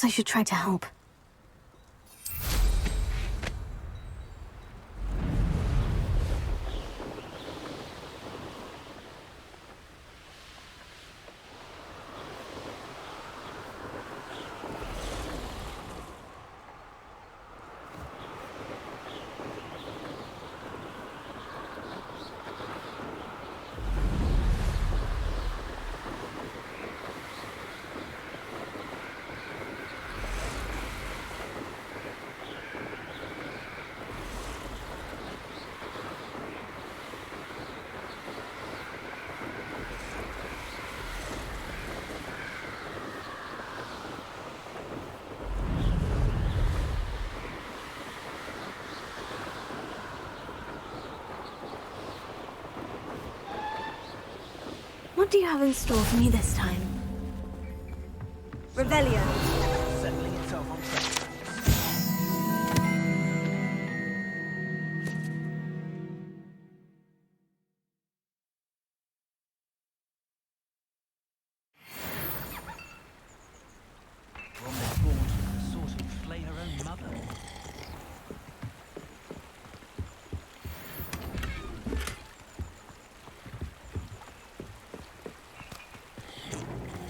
Perhaps I should try to help. What do you have in store for me this time? Revelio. Settling itself on track. From this board, sort of flay her own mother.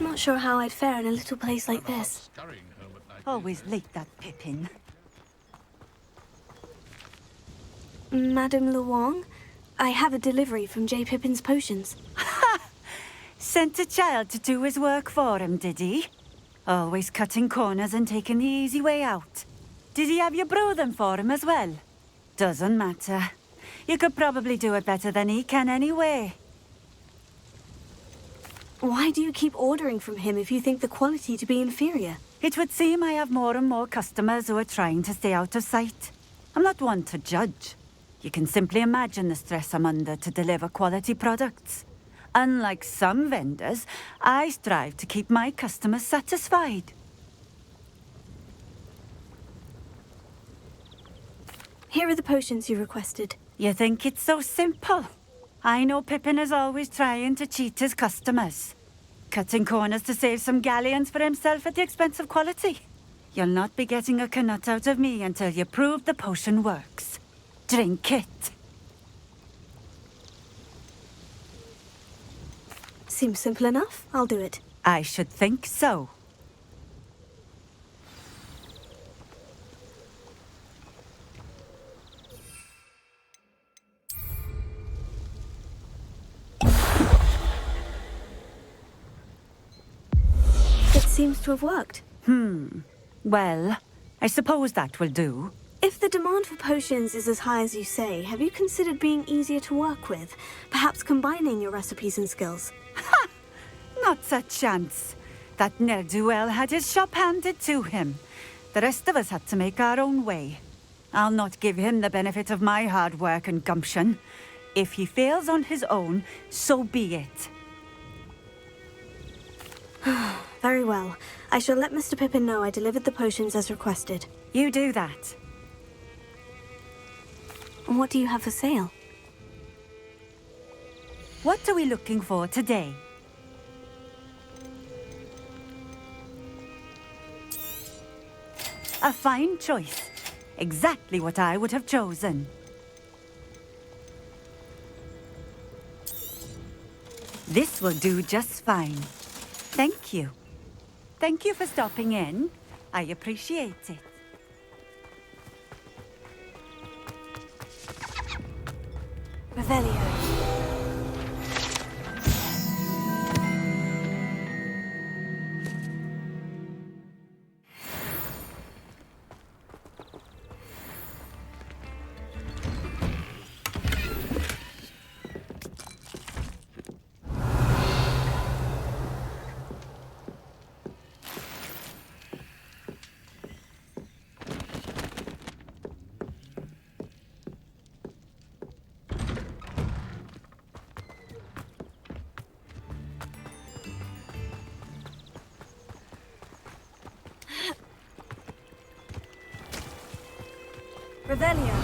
Not sure how I'd fare in a little place like this. Always late, that Pippin. Madame Luong, I have a delivery from J. Pippin's potions. Sent a child to do his work for him, did he? Always cutting corners and taking the easy way out. Did he have you brew them for him as well? Doesn't matter. You could probably do it better than he can anyway. Why do you keep ordering from him if you think the quality to be inferior? It would seem I have more and more customers who are trying to stay out of sight. I'm not one to judge. You can simply imagine the stress I'm under to deliver quality products. Unlike some vendors, I strive to keep my customers satisfied. Here are the potions you requested. You think it's so simple? I know Pippin is always trying to cheat his customers. Cutting corners to save some galleons for himself at the expense of quality. You'll not be getting a canut out of me until you prove the potion works. Drink it. Seems simple enough. I'll do it. I should think so. Seems to have worked. Well, I suppose that will do. If the demand for potions is as high as you say, have you considered being easier to work with? Perhaps combining your recipes and skills? Ha! Not a chance. That ne'er-do-well had his shop handed to him. The rest of us had to make our own way. I'll not give him the benefit of my hard work and gumption. If he fails on his own, so be it. Very well. I shall let Mr. Pippin know I delivered the potions as requested. You do that. And what do you have for sale? What are we looking for today? A fine choice. Exactly what I would have chosen. This will do just fine. Thank you. Thank you for stopping in. I appreciate it. Revelio. Revelio.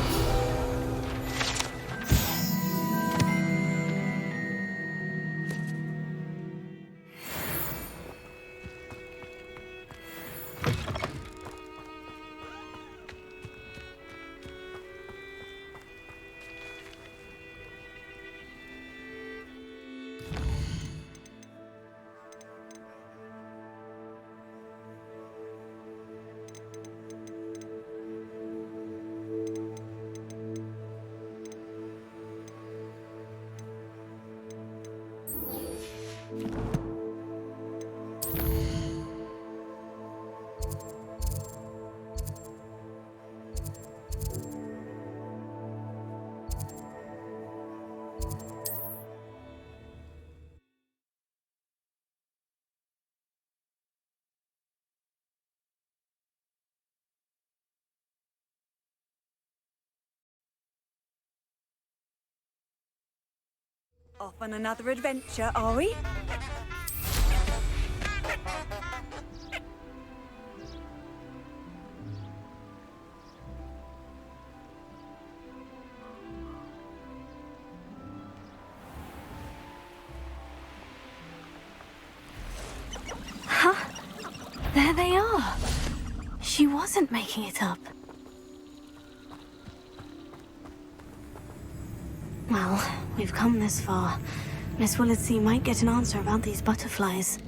Off on another adventure, are we? Huh? There they are. She wasn't making it up. Well, we've come this far. Miss Willardsey might get an answer about these butterflies.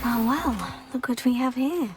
Oh well, look what we have here.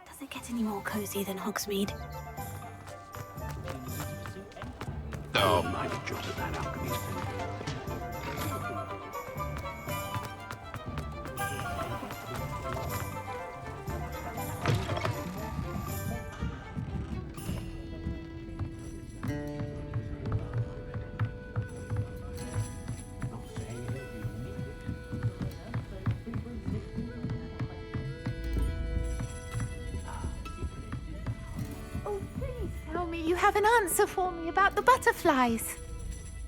Does it get any more cozy than Hogsmeade? Oh, might have jotted that alchemy's Oh, please tell me you have an answer for me about the butterflies.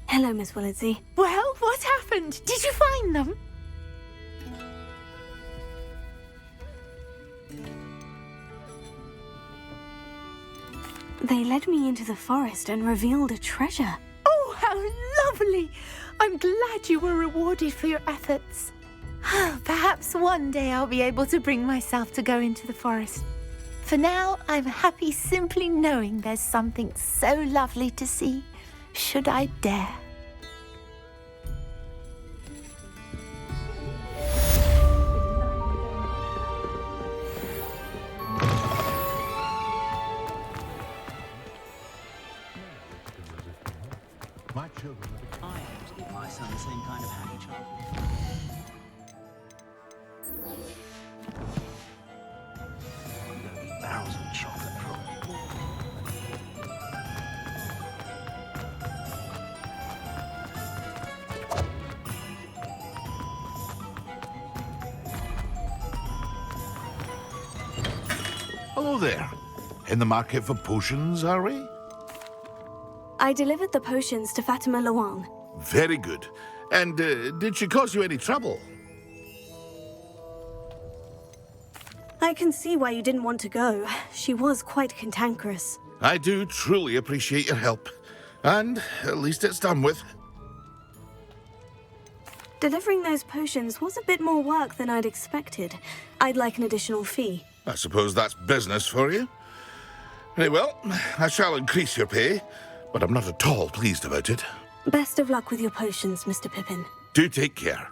Hello, Miss Willardsey. Well, what happened? Did you find them? They led me into the forest and revealed a treasure. Oh, how lovely! I'm glad you were rewarded for your efforts. Perhaps one day I'll be able to bring myself to go into the forest. For now, I'm happy simply knowing there's something so lovely to see, should I dare. My children are I aim to give my son the same kind of happy childhood. I'm going to eat barrels of chocolate from Hello there. In the market for potions, are we? I delivered the potions to Fatima Lawang. Very good. And did she cause you any trouble? I can see why you didn't want to go. She was quite cantankerous. I do truly appreciate your help. And at least it's done with. Delivering those potions was a bit more work than I'd expected. I'd like an additional fee. I suppose that's business for you. Very well, I shall increase your pay, but I'm not at all pleased about it. Best of luck with your potions, Mr. Pippin. Do take care.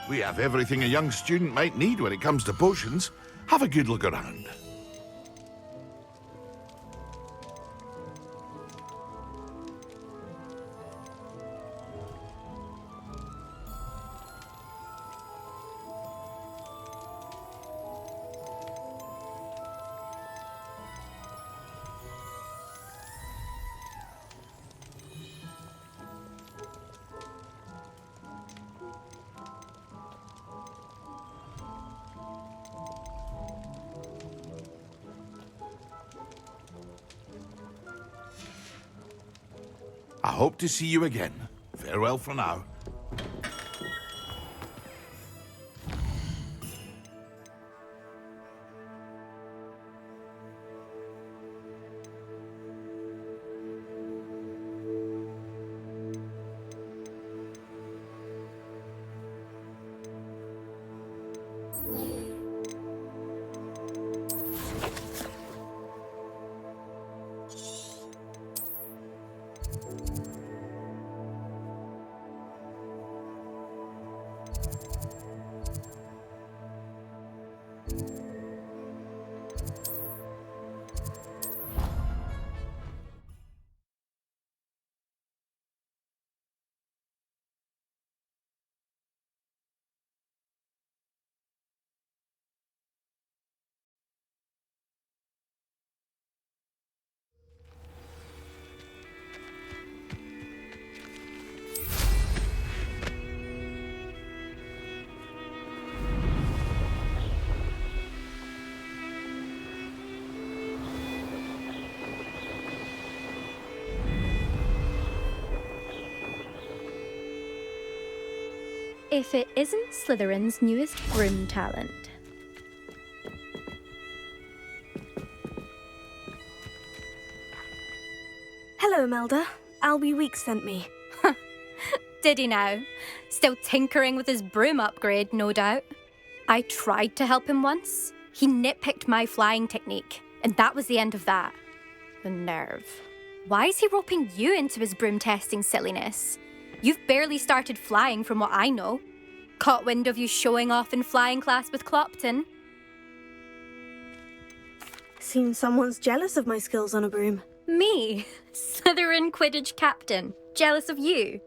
We have everything a young student might need when it comes to potions. Have a good look around. I hope to see you again. Farewell for now. If it isn't Slytherin's newest broom talent. Hello, Imelda. Albie Weeks sent me. Did he now? Still tinkering with his broom upgrade, no doubt. I tried to help him once. He nitpicked my flying technique, and that was the end of that. The nerve. Why is he roping you into his broom testing silliness? You've barely started flying from what I know. Caught wind of you showing off in flying class with Clopton. Seems someone's jealous of my skills on a broom. Me? Slytherin Quidditch captain. Jealous of you?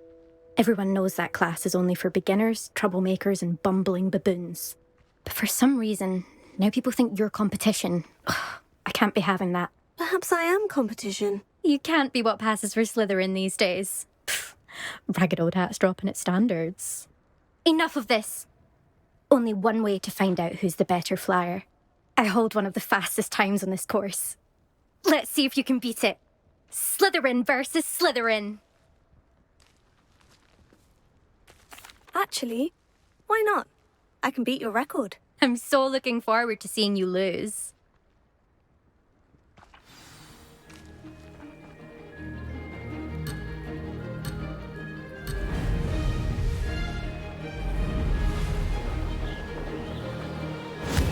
Everyone knows that class is only for beginners, troublemakers, and bumbling baboons. But for some reason, now people think you're competition. Ugh, I can't be having that. Perhaps I am competition. You can't be what passes for Slytherin these days. Pfft, ragged old hat's dropping its standards. Enough of this. Only one way to find out who's the better flyer. I hold one of the fastest times on this course. Let's see if you can beat it. Slytherin versus Slytherin. Actually, why not? I can beat your record. I'm so looking forward to seeing you lose.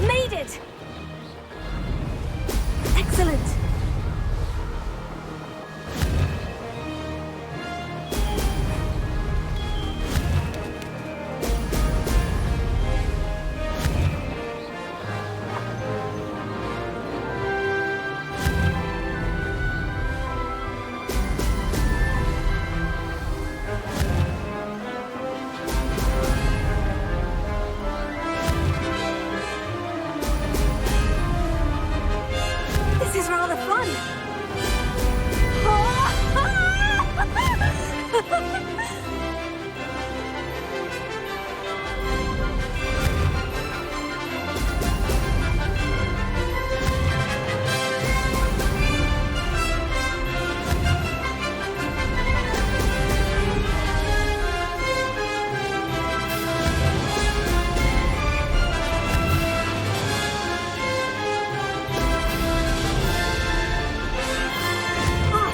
Made it! Excellent! This is rather fun.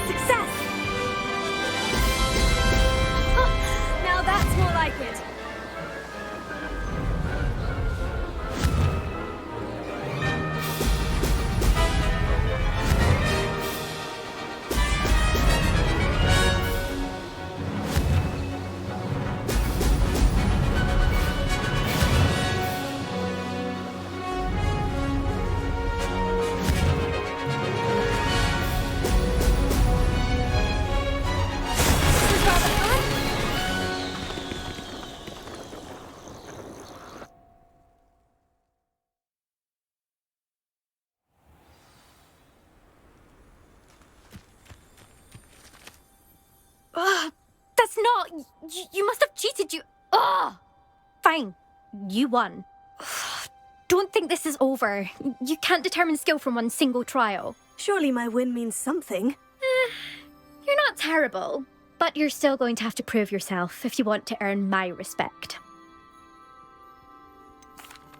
Success! Now that's more like it. This is rather fun. That's not... You must have cheated, you... Ugh! Fine. You won. Don't think this is over. You can't determine skill from one single trial. Surely my win means something. You're not terrible, But you're still going to have to prove yourself if you want to earn my respect.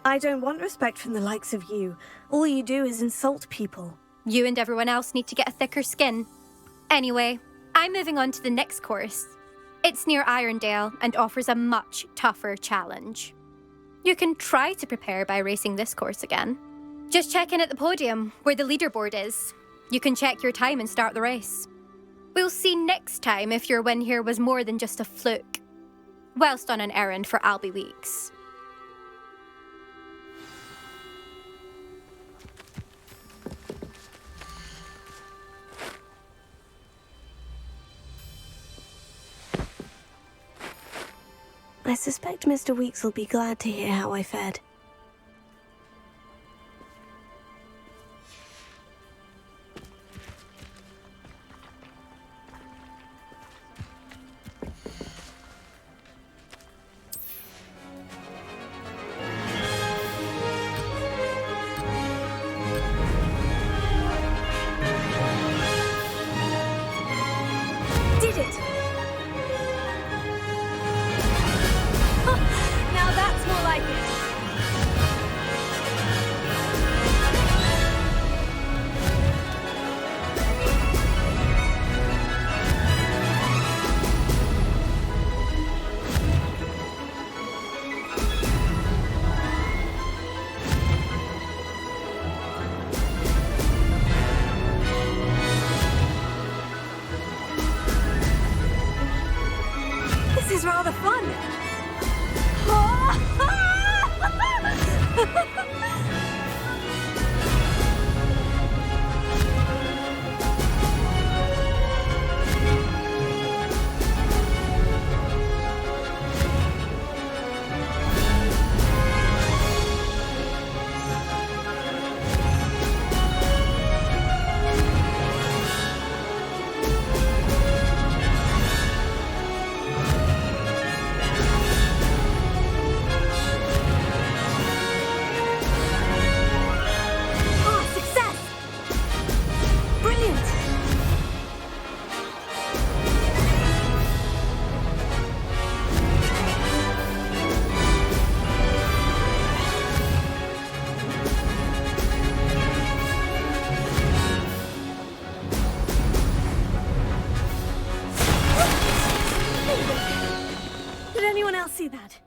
I don't want respect from the likes of you. All you do is insult people. You and everyone else need to get a thicker skin. Anyway, I'm moving on to the next course. It's near Irondale and offers a much tougher challenge. You can try to prepare by racing this course again. Just check in at the podium, where the leaderboard is. You can check your time and start the race. We'll see next time if your win here was more than just a fluke. Whilst on an errand for Albie Weeks. I suspect Mr. Weeks will be glad to hear how I fared. Did it! Now that's more like it. This is rather fun. Did anyone else see that?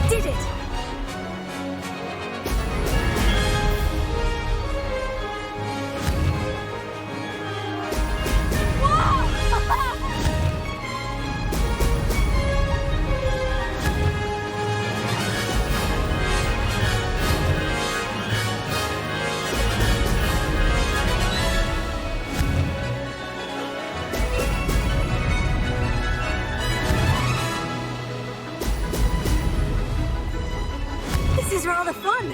Did it! This is rather fun.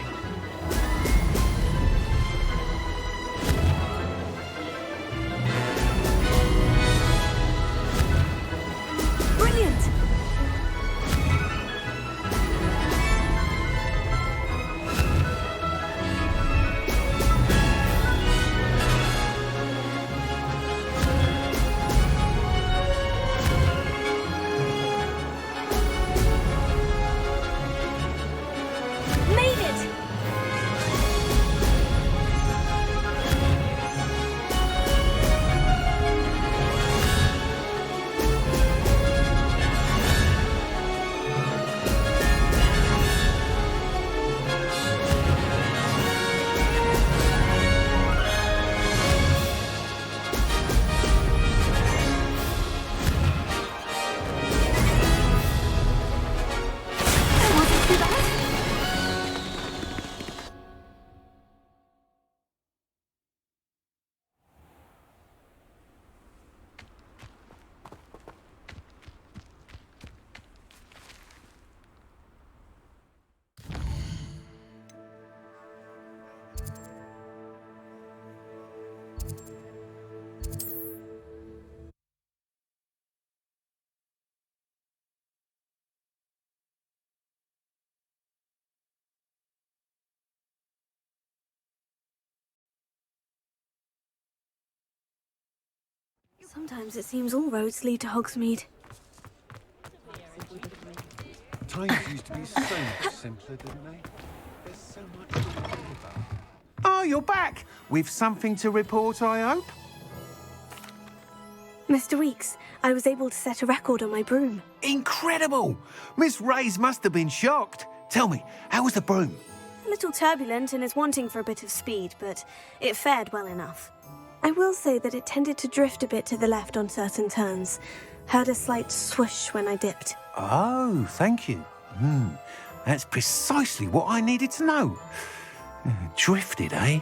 Brilliant. Made it! Sometimes it seems all roads lead to Hogsmeade. Times used to be so much simpler, didn't they? There's so much to think about. Oh, you're back! With something to report, I hope? Mr. Weeks, I was able to set a record on my broom. Incredible! Miss Reyes must have been shocked. Tell me, how was the broom? A little turbulent and is wanting for a bit of speed, but it fared well enough. I will say that it tended to drift a bit to the left on certain turns. Heard a slight swoosh when I dipped. Oh, thank you. That's precisely what I needed to know. Drifted, eh?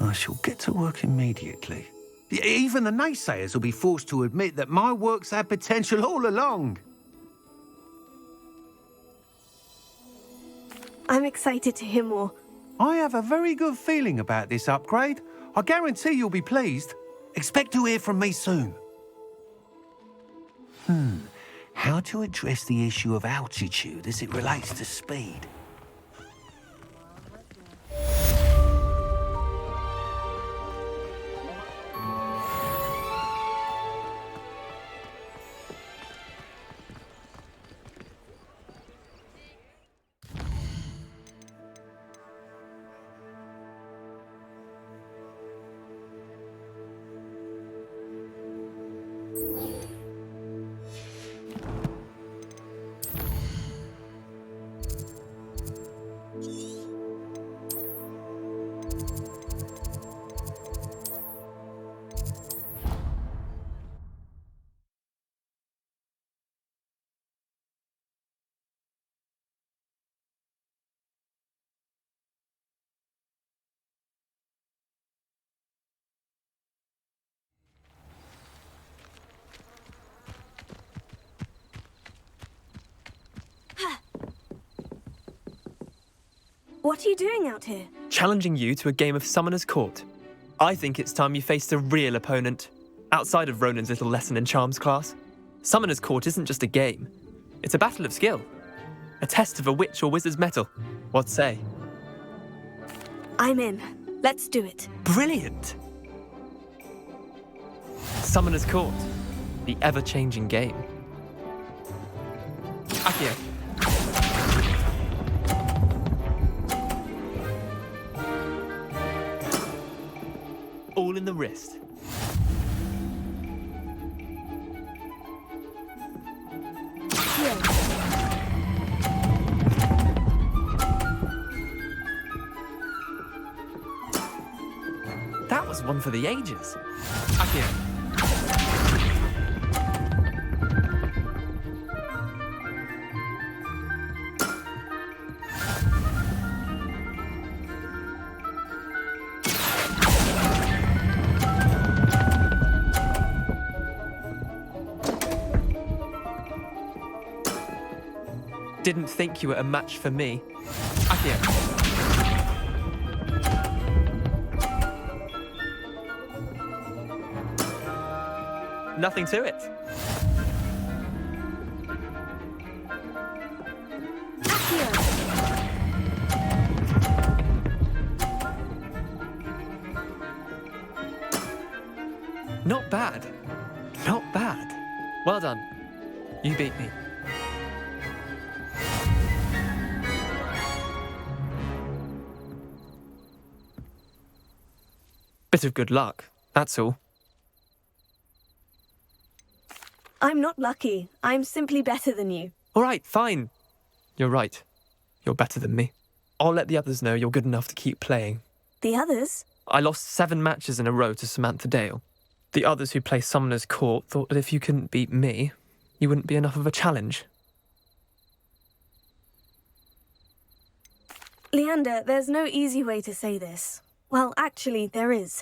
I shall get to work immediately. Even the naysayers will be forced to admit that my work's had potential all along. I'm excited to hear more. I have a very good feeling about this upgrade. I guarantee you'll be pleased. Expect to hear from me soon. How to address the issue of altitude as it relates to speed? What are you doing out here? Challenging you to a game of Summoner's Court. I think it's time you faced a real opponent, outside of Ronan's little lesson in charms class. Summoner's Court isn't just a game. It's a battle of skill. A test of a witch or wizard's mettle. What say? I'm in. Let's do it. Brilliant! Summoner's Court. The ever-changing game. Akio. All in the wrist. That was one for the ages. Akio. Didn't think you were a match for me. Akio. Nothing to it. Not bad. Not bad. Well done. You beat me. Bit of good luck, that's all. I'm not lucky. I'm simply better than you. All right, fine. You're right. You're better than me. I'll let the others know you're good enough to keep playing. The others? I lost 7 matches in a row to Samantha Dale. The others who play Summoner's Court thought that if you couldn't beat me, you wouldn't be enough of a challenge. Leander, there's no easy way to say this. Well, actually, there is.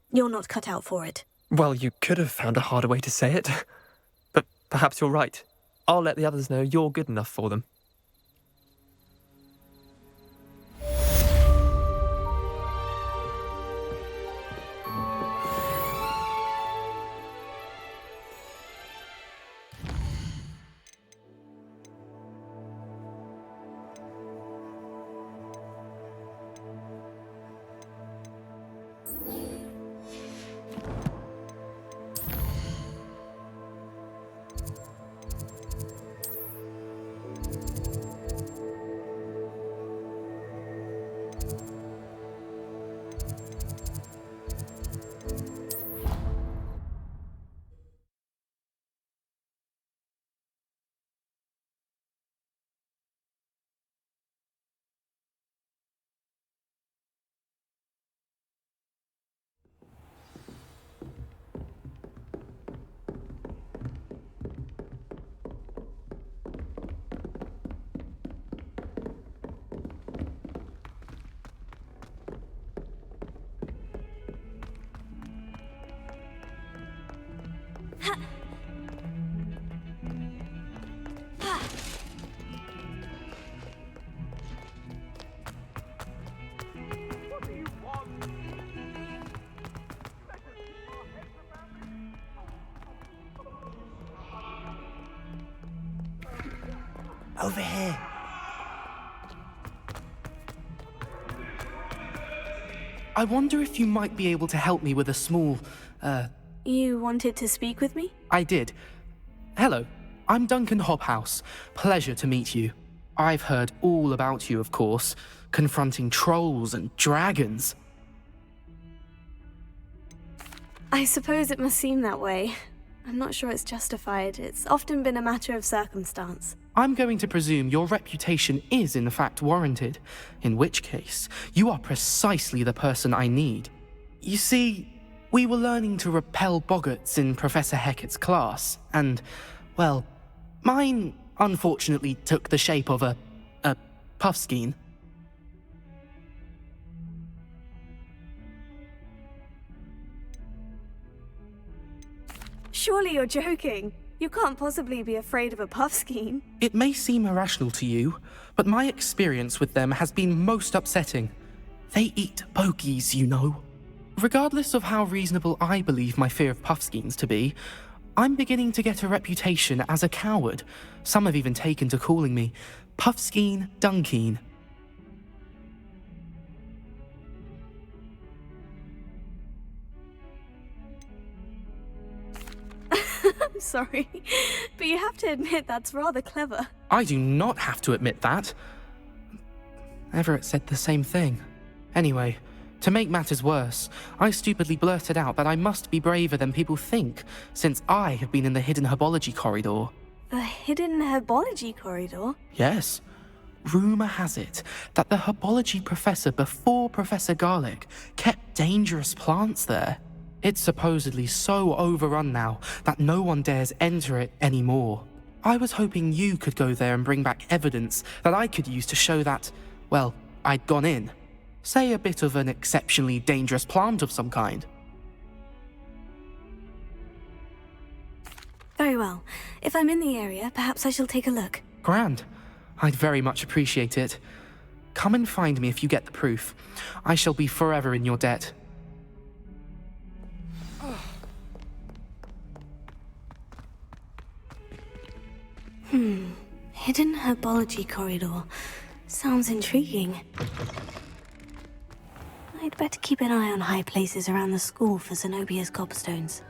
You're not cut out for it. Well, you could have found a harder way to say it. But perhaps you're right. I'll let the others know you're good enough for them. over here. I wonder if you might be able to help me with a small, You wanted to speak with me? I did. Hello, I'm Duncan Hobhouse. Pleasure to meet you. I've heard all about you, of course, confronting trolls and dragons. I suppose it must seem that way. I'm not sure it's justified. It's often been a matter of circumstance. I'm going to presume your reputation is in fact warranted, in which case, you are precisely the person I need. You see, we were learning to repel boggarts in Professor Hecat's class, and, well, mine unfortunately took the shape of a puffskein. Surely you're joking. You can't possibly be afraid of a puffskein. It may seem irrational to you, but my experience with them has been most upsetting. They eat bogies, you know. Regardless of how reasonable I believe my fear of puffskeins to be, I'm beginning to get a reputation as a coward. Some have even taken to calling me Puffskeen Dunkeen. I'm sorry, but you have to admit that's rather clever. I do not have to admit that. Everett said the same thing. Anyway, to make matters worse, I stupidly blurted out that I must be braver than people think, since I have been in the hidden herbology corridor. The hidden herbology corridor? Yes. Rumour has it that the herbology professor before Professor Garlic kept dangerous plants there. It's supposedly so overrun now that no one dares enter it anymore. I was hoping you could go there and bring back evidence that I could use to show that, well, I'd gone in. Say a bit of an exceptionally dangerous plant of some kind. Very well. If I'm in the area, perhaps I shall take a look. Grand. I'd very much appreciate it. Come and find me if you get the proof. I shall be forever in your debt. Hidden herbology corridor. Sounds intriguing. I'd better keep an eye on high places around the school for Zenobia's gobstones.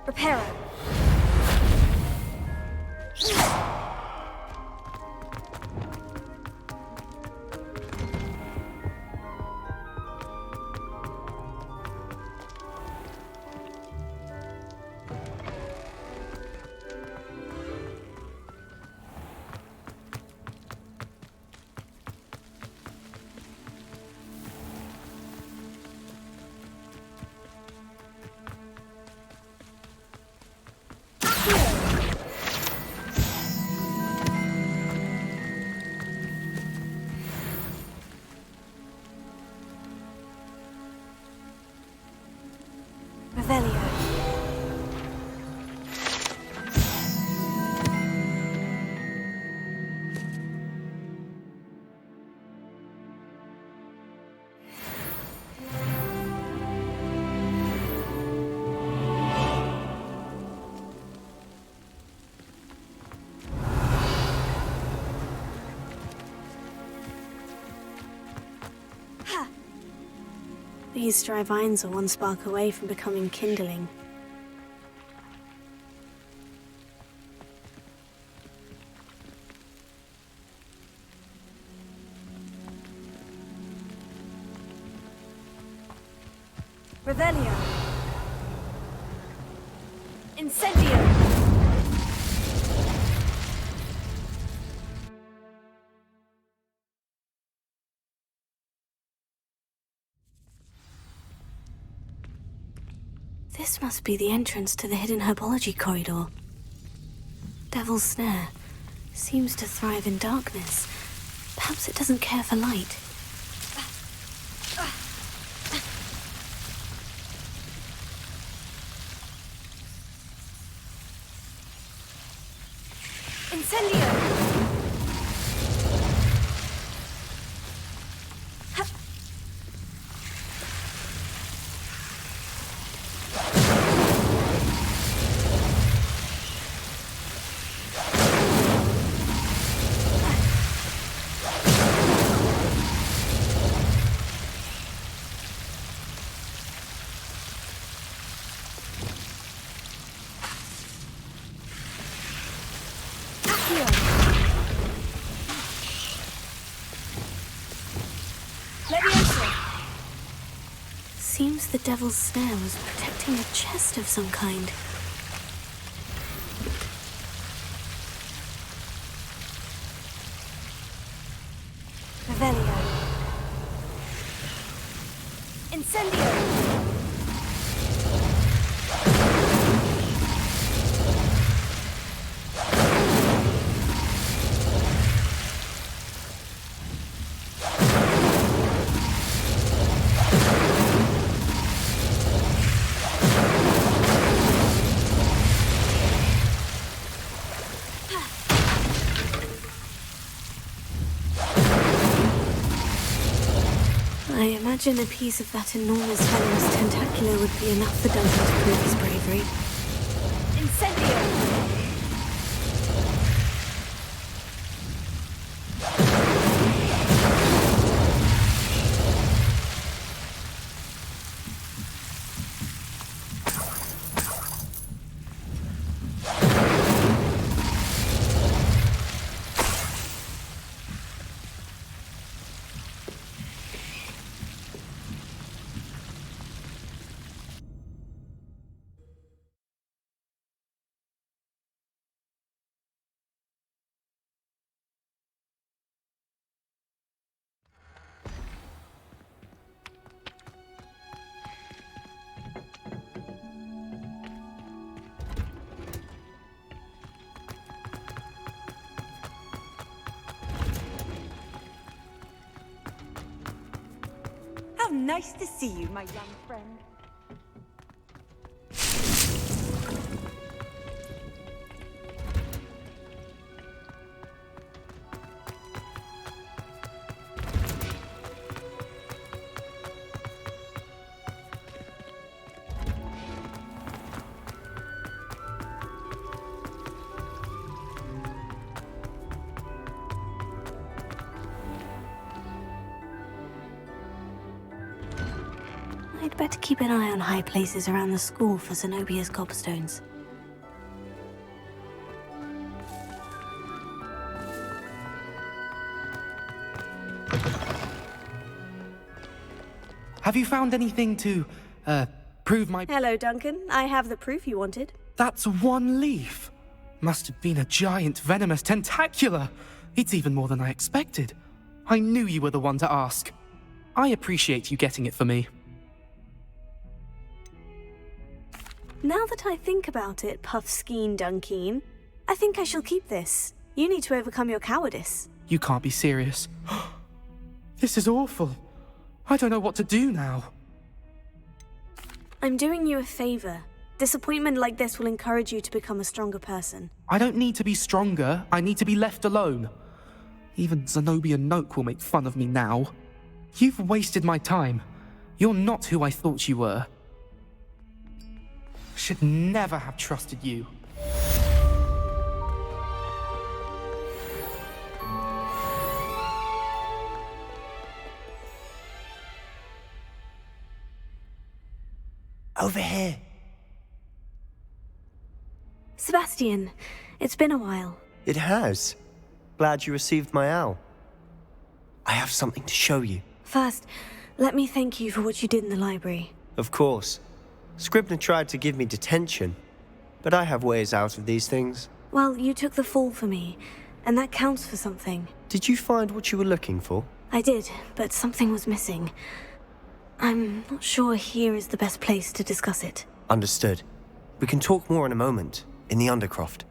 Reparo. These dry vines are one spark away from becoming kindling. Revelio. Incendio! This must be the entrance to the hidden herbology corridor. Devil's Snare seems to thrive in darkness. Perhaps it doesn't care for light. Incendio! Seems the Devil's Snare was protecting a chest of some kind. Revelio. Incendio! I imagine a piece of that enormous venomous tentacular would be enough for Duncan to prove his bravery. Incendio! How nice to see you, my young friend. I'd better keep an eye on high places around the school for Zenobia's gobstones. Have you found anything to, prove my... Hello, Duncan. I have the proof you wanted. That's one leaf. Must have been a giant venomous tentacular. It's even more than I expected. I knew you were the one to ask. I appreciate you getting it for me. Now that I think about it, Puffskeen Dunkeen, I think I shall keep this. You need to overcome your cowardice. You can't be serious. This is awful. I don't know what to do now. I'm doing you a favor. Disappointment like this will encourage you to become a stronger person. I don't need to be stronger. I need to be left alone. Even Zenobia Noak will make fun of me now. You've wasted my time. You're not who I thought you were. Should never have trusted you. Over here. Sebastian, it's been a while. It has. Glad you received my owl. I have something to show you. First, let me thank you for what you did in the library. Of course. Scribner tried to give me detention, but I have ways out of these things. Well, you took the fall for me, and that counts for something. Did you find what you were looking for? I did, but something was missing. I'm not sure here is the best place to discuss it. Understood. We can talk more in a moment, in the Undercroft.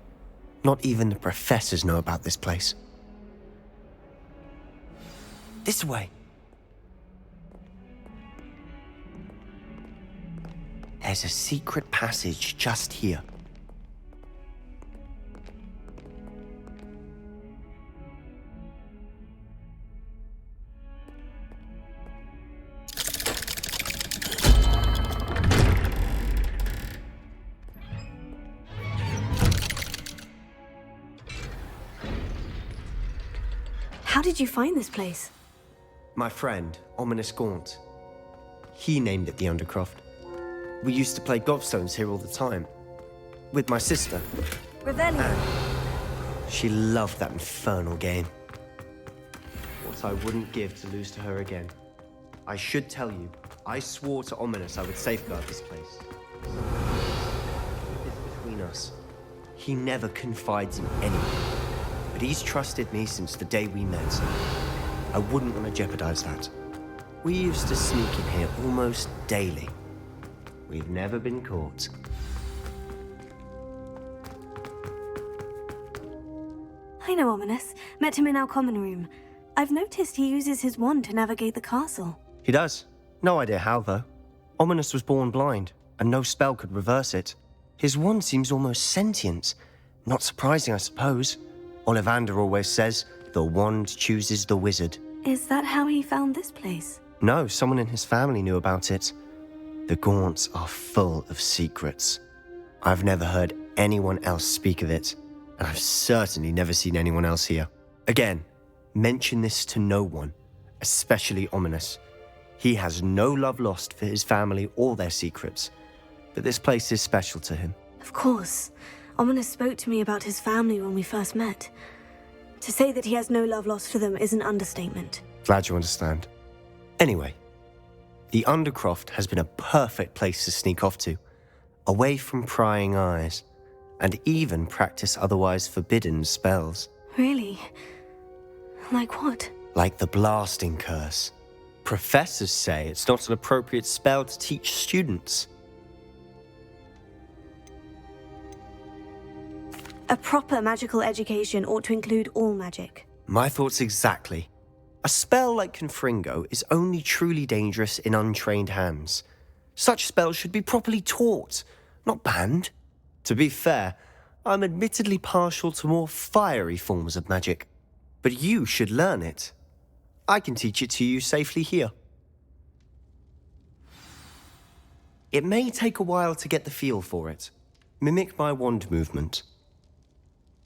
Not even the professors know about this place. This way. There's a secret passage just here. How did you find this place? My friend, Ominous Gaunt. He named it the Undercroft. We used to play gobstones here all the time. With my sister. Revelio. She loved that infernal game. What I wouldn't give to lose to her again. I should tell you, I swore to Ominous I would safeguard this place. It's between us. He never confides in anyone. But he's trusted me since the day we met. I wouldn't want to jeopardize that. We used to sneak in here almost daily. We've never been caught. I know Ominous. Met him in our common room. I've noticed he uses his wand to navigate the castle. He does. No idea how, though. Ominous was born blind, and no spell could reverse it. His wand seems almost sentient. Not surprising, I suppose. Ollivander always says, the wand chooses the wizard. Is that how he found this place? No, someone in his family knew about it. The Gaunts are full of secrets. I've never heard anyone else speak of it, and I've certainly never seen anyone else here. Again, mention this to no one, especially Ominous. He has no love lost for his family or their secrets, but this place is special to him. Of course. Ominous spoke to me about his family when we first met. To say that he has no love lost for them is an understatement. Glad you understand. Anyway, the Undercroft has been a perfect place to sneak off to, away from prying eyes, and even practice otherwise forbidden spells. Really? Like what? Like the blasting curse. Professors say it's not an appropriate spell to teach students. A proper magical education ought to include all magic. My thoughts exactly. A spell like Confringo is only truly dangerous in untrained hands. Such spells should be properly taught, not banned. To be fair, I'm admittedly partial to more fiery forms of magic. But you should learn it. I can teach it to you safely here. It may take a while to get the feel for it. Mimic my wand movement.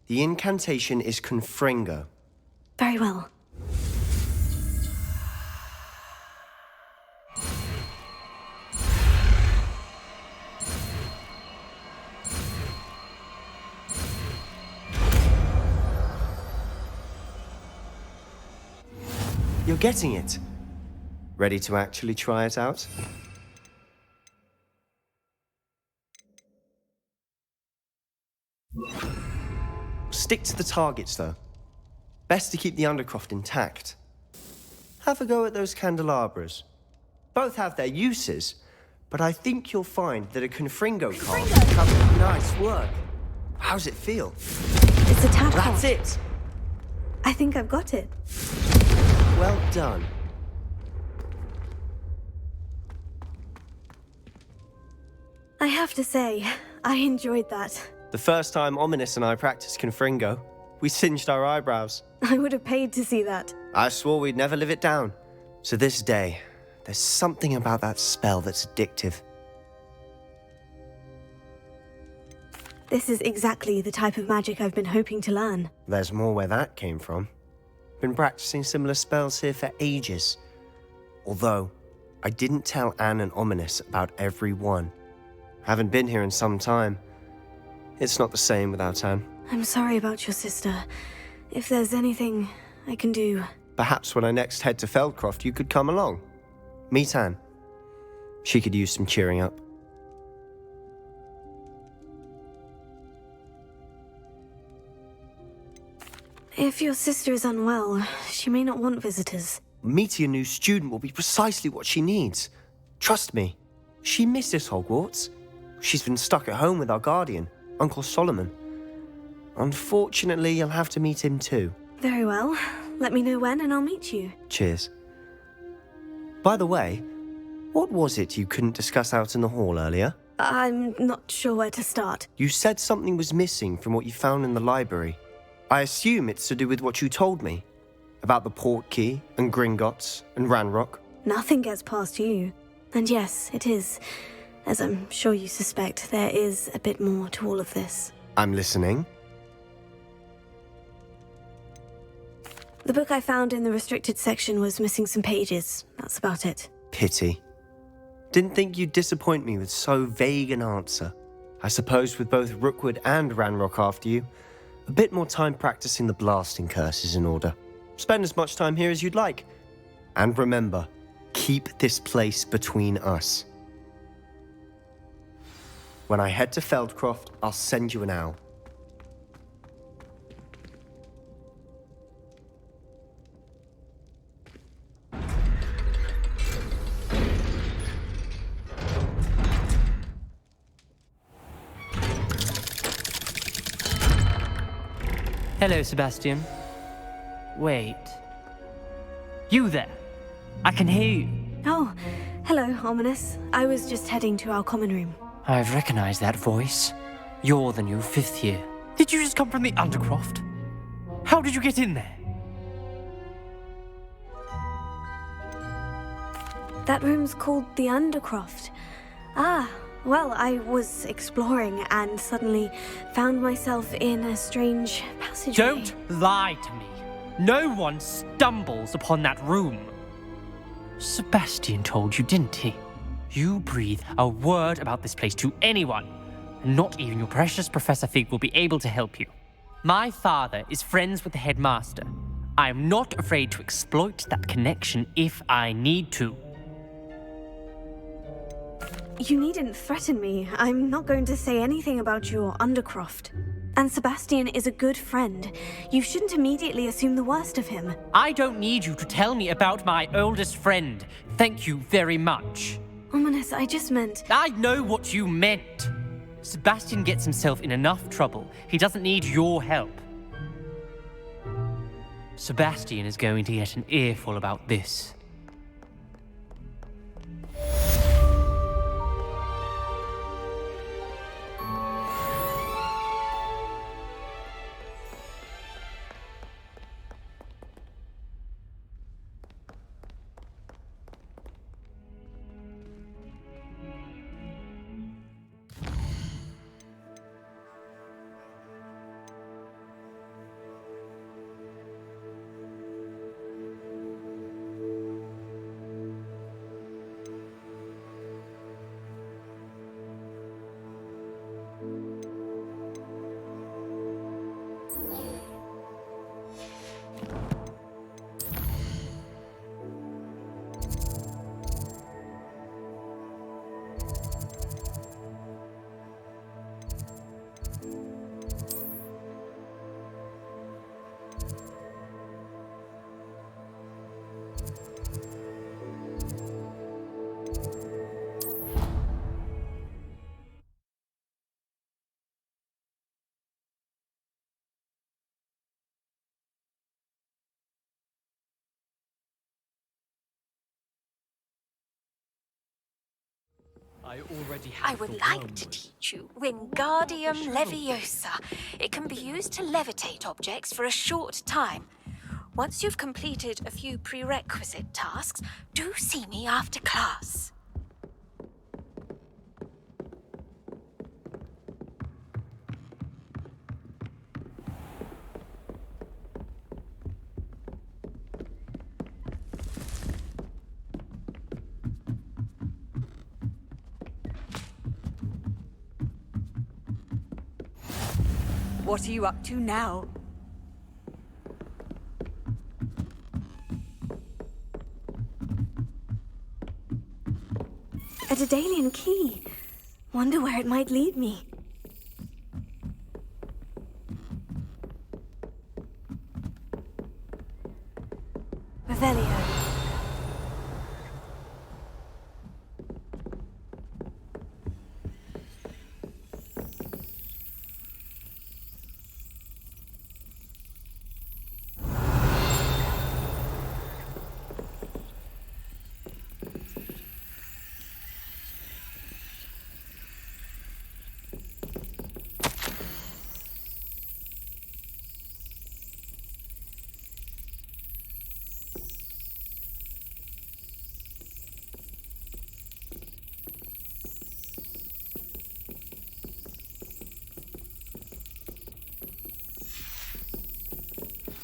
The incantation is Confringo. Very well. You're getting it. Ready to actually try it out? Stick to the targets, though. Best to keep the Undercroft intact. Have a go at those candelabras. Both have their uses, but I think you'll find that a Confringo card becomes nice work. How's it feel? It's a tadpole. That's it! I think I've got it. Well done. I have to say, I enjoyed that. The first time Ominous and I practiced Confringo, we singed our eyebrows. I would have paid to see that. I swore we'd never live it down. To this day, there's something about that spell that's addictive. This is exactly the type of magic I've been hoping to learn. There's more where that came from. Been practicing similar spells here for ages. Although, I didn't tell Anne and Ominous about every one. Haven't been here in some time. It's not the same without Anne. I'm sorry about your sister. If there's anything I can do... Perhaps when I next head to Feldcroft, you could come along. Meet Anne. She could use some cheering up. If your sister is unwell, she may not want visitors. Meeting a new student will be precisely what she needs. Trust me. She misses Hogwarts. She's been stuck at home with our guardian, Uncle Solomon. Unfortunately, you'll have to meet him too. Very well. Let me know when and I'll meet you. Cheers. By the way, what was it you couldn't discuss out in the hall earlier? I'm not sure where to start. You said something was missing from what you found in the library. I assume it's to do with what you told me. About the Portkey, and Gringotts, and Ranrock. Nothing gets past you. And yes, it is. As I'm sure you suspect, there is a bit more to all of this. I'm listening. The book I found in the restricted section was missing some pages. That's about it. Pity. Didn't think you'd disappoint me with so vague an answer. I suppose with both Rookwood and Ranrock after you, a bit more time practicing the blasting curse is in order. Spend as much time here as you'd like. And remember, keep this place between us. When I head to Feldcroft, I'll send you an owl. Hello, Sebastian. Wait. You there? I can hear you. Oh, hello, Ominous. I was just heading to our common room. I've recognized that voice. You're the new 5th year. Did you just come from the Undercroft? How did you get in there? That room's called the Undercroft. Ah, well, I was exploring and suddenly found myself in a strange passageway. Don't lie to me. No one stumbles upon that room. Sebastian told you, didn't he? You breathe a word about this place to anyone, and not even your precious Professor Fig will be able to help you. My father is friends with the headmaster. I am not afraid to exploit that connection if I need to. You needn't threaten me. I'm not going to say anything about your Undercroft. And Sebastian is a good friend. You shouldn't immediately assume the worst of him. I don't need you to tell me about my oldest friend. Thank you very much. Ominous, I just meant... I know what you meant. Sebastian gets himself in enough trouble. He doesn't need your help. Sebastian is going to get an earful about this. I would like to teach you Wingardium Leviosa. It can be used to levitate objects for a short time. Once you've completed a few prerequisite tasks, do see me after class. What are you up to now? A Daedalian key. Wonder where it might lead me. Revelio.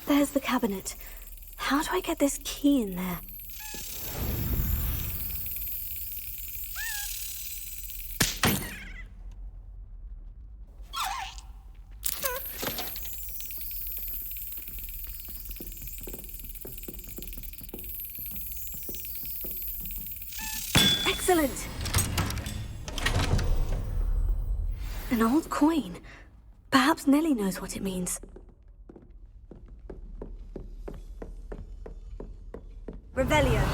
There's the cabinet. How do I get this key in there? Excellent! An old coin. Perhaps Nellie knows what it means. Revelio.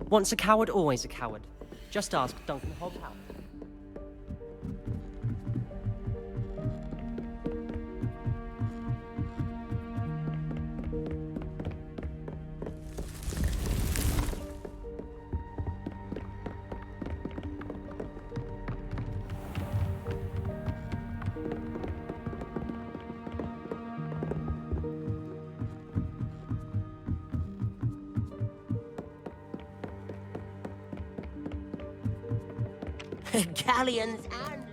Once a coward, always a coward. Just ask Duncan Hoghouse. Galleons and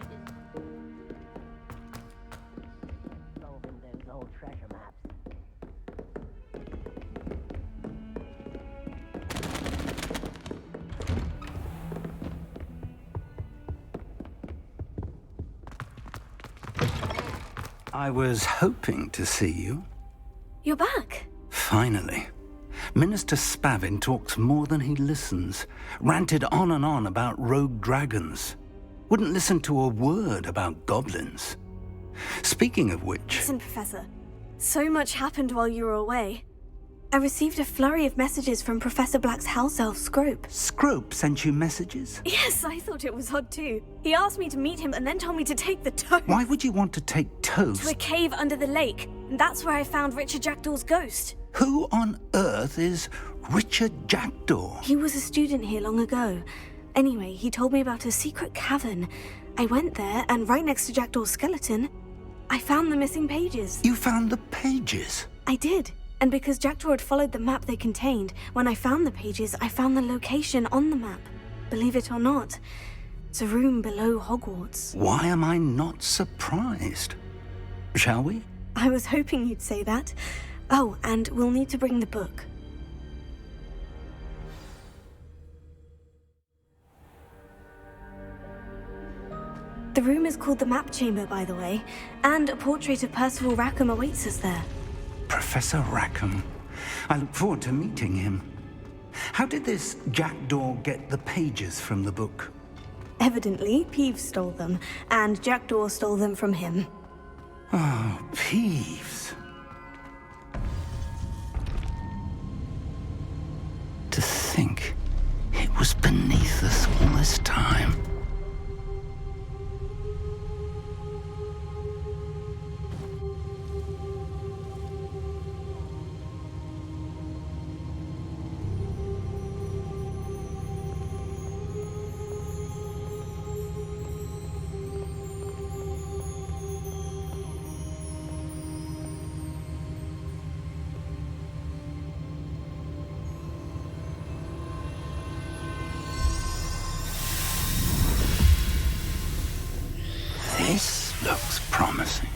solving those old treasure maps. I was hoping to see you. You're back. Finally. Minister Spavin talks more than he listens. Ranted on and on about rogue dragons. Wouldn't listen to a word about goblins. Speaking of which... Listen, Professor. So much happened while you were away. I received a flurry of messages from Professor Black's house elf, Scrope. Scrope sent you messages? Yes, I thought it was odd too. He asked me to meet him and then told me to take the toast. Why would you want to take toast? To a cave under the lake. And that's where I found Richard Jackdaw's ghost. Who on earth is Richard Jackdaw? He was a student here long ago. Anyway, he told me about a secret cavern. I went there, and right next to Jackdaw's skeleton, I found the missing pages. You found the pages? I did. And because Jackdaw had followed the map they contained, when I found the pages, I found the location on the map. Believe it or not, it's a room below Hogwarts. Why am I not surprised? Shall we? I was hoping you'd say that. Oh, and we'll need to bring the book. The room is called the Map Chamber, by the way, and a portrait of Percival Rackham awaits us there. Professor Rackham. I look forward to meeting him. How did this Jackdaw get the pages from the book? Evidently, Peeves stole them, and Jackdaw stole them from him. Oh, Peeves. To think it was beneath us all this time. This looks promising.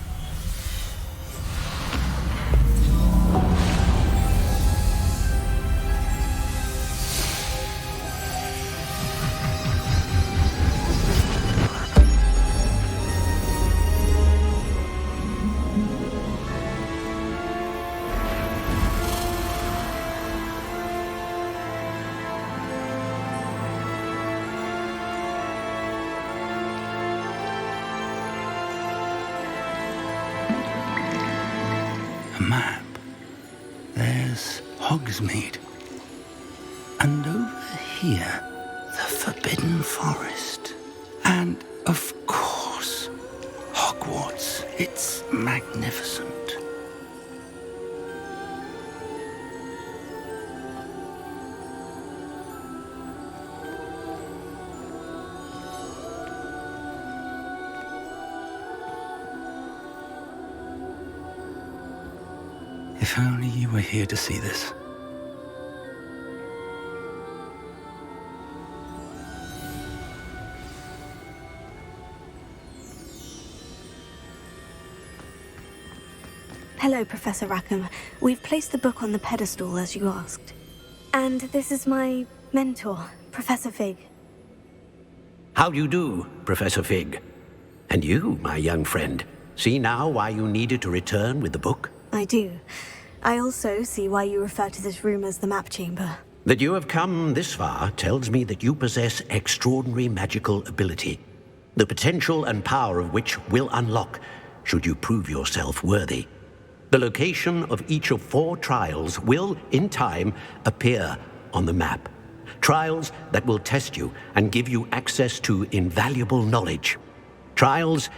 The map. There's Hogsmeade. And over here, the Forbidden Forest. And, of course, Hogwarts. It's magnificent. If only you were here to see this. Hello, Professor Rackham. We've placed the book on the pedestal, as you asked. And this is my mentor, Professor Fig. How do you do, Professor Fig? And you, my young friend, see now why you needed to return with the book? I do. I also see why you refer to this room as the map chamber. That you have come this far tells me that you possess extraordinary magical ability, the potential and power of which will unlock should you prove yourself worthy. The location of each of 4 trials will, in time, appear on the map. Trials that will test you and give you access to invaluable knowledge. Trials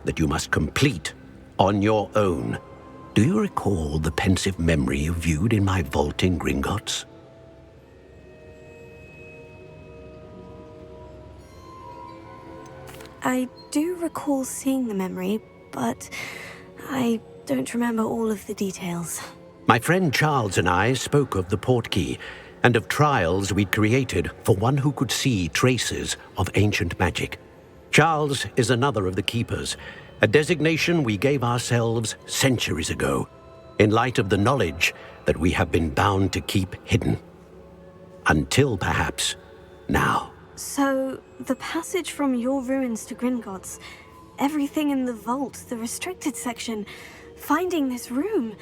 that you must complete on your own. Do you recall the pensive memory you viewed in my vault in Gringotts? I do recall seeing the memory, but I don't remember all of the details. My friend Charles and I spoke of the portkey and of trials we'd created for one who could see traces of ancient magic. Charles is another of the keepers, a designation we gave ourselves centuries ago, in light of the knowledge that we have been bound to keep hidden. Until perhaps now. So, the passage from your ruins to Gringotts, everything in the vault, the restricted section, finding this room,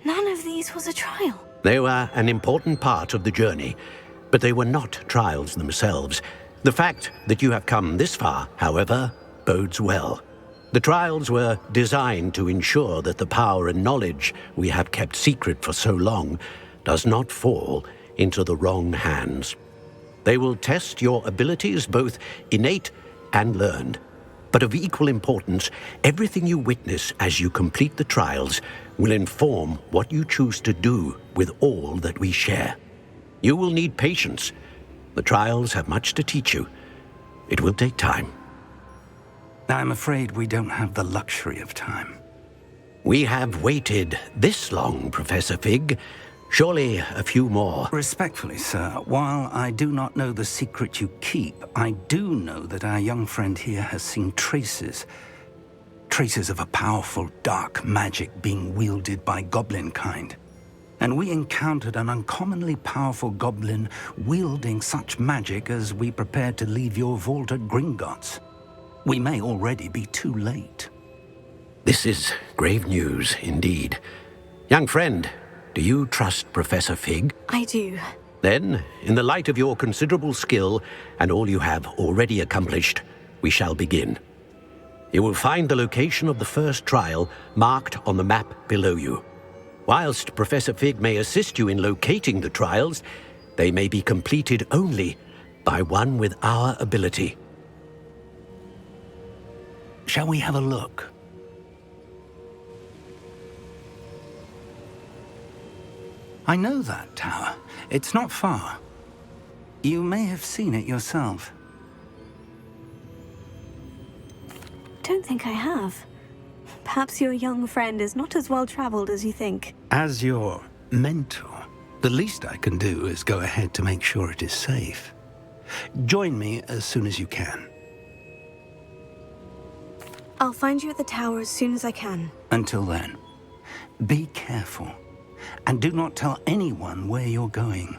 none of these was a trial. They were an important part of the journey, but they were not trials themselves. The fact that you have come this far, however, bodes well. The trials were designed to ensure that the power and knowledge we have kept secret for so long does not fall into the wrong hands. They will test your abilities, both innate and learned. But of equal importance, everything you witness as you complete the trials will inform what you choose to do with all that we share. You will need patience. The trials have much to teach you. It will take time. I'm afraid we don't have the luxury of time. We have waited this long, Professor Fig. Surely a few more. Respectfully, sir, while I do not know the secret you keep, I do know that our young friend here has seen traces of a powerful dark magic being wielded by goblin kind. And we encountered an uncommonly powerful goblin wielding such magic as we prepared to leave your vault at Gringotts. We may already be too late. This is grave news indeed. Young friend, do you trust Professor Fig? I do. Then, in the light of your considerable skill and all you have already accomplished, we shall begin. You will find the location of the first trial marked on the map below you. Whilst Professor Fig may assist you in locating the trials, they may be completed only by one with our ability. Shall we have a look? I know that tower. It's not far. You may have seen it yourself. Don't think I have. Perhaps your young friend is not as well-traveled as you think. As your mentor, the least I can do is go ahead to make sure it is safe. Join me as soon as you can. I'll find you at the tower as soon as I can. Until then, be careful. And do not tell anyone where you're going.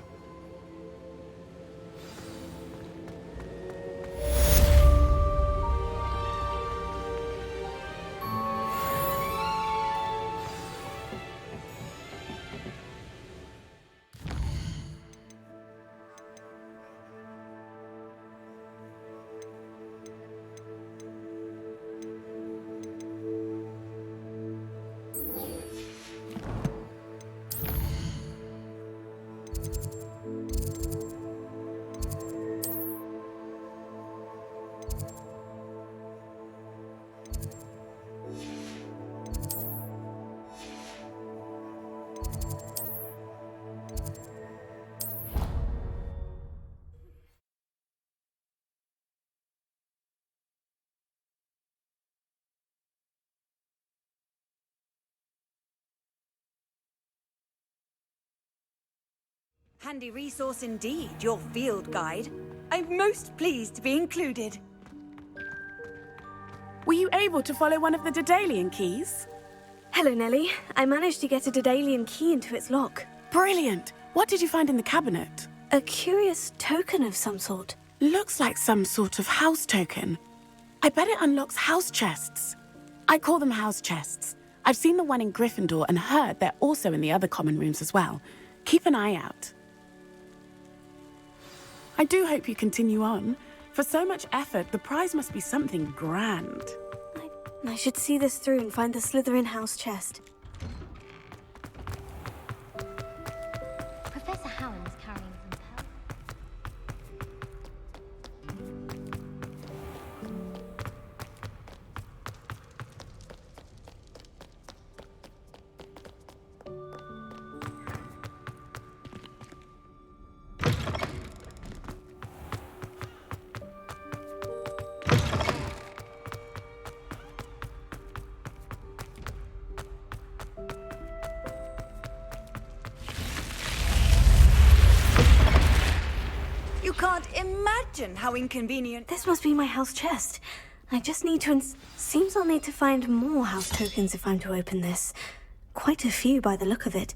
Handy resource indeed, your field guide. I'm most pleased to be included. Were you able to follow one of the Daedalian keys? Hello, Nellie. I managed to get a Daedalian key into its lock. Brilliant! What did you find in the cabinet? A curious token of some sort. Looks like some sort of house token. I bet it unlocks house chests. I call them house chests. I've seen the one in Gryffindor and heard they're also in the other common rooms as well. Keep an eye out. I do hope you continue on. For so much effort, the prize must be something grand. I should see this through and find the Slytherin house chest. Professor Howland is carrying some pearls. You can't imagine how inconvenient. This must be my house chest. I just need to... Seems I'll need to find more house tokens if I'm to open this. Quite a few by the look of it.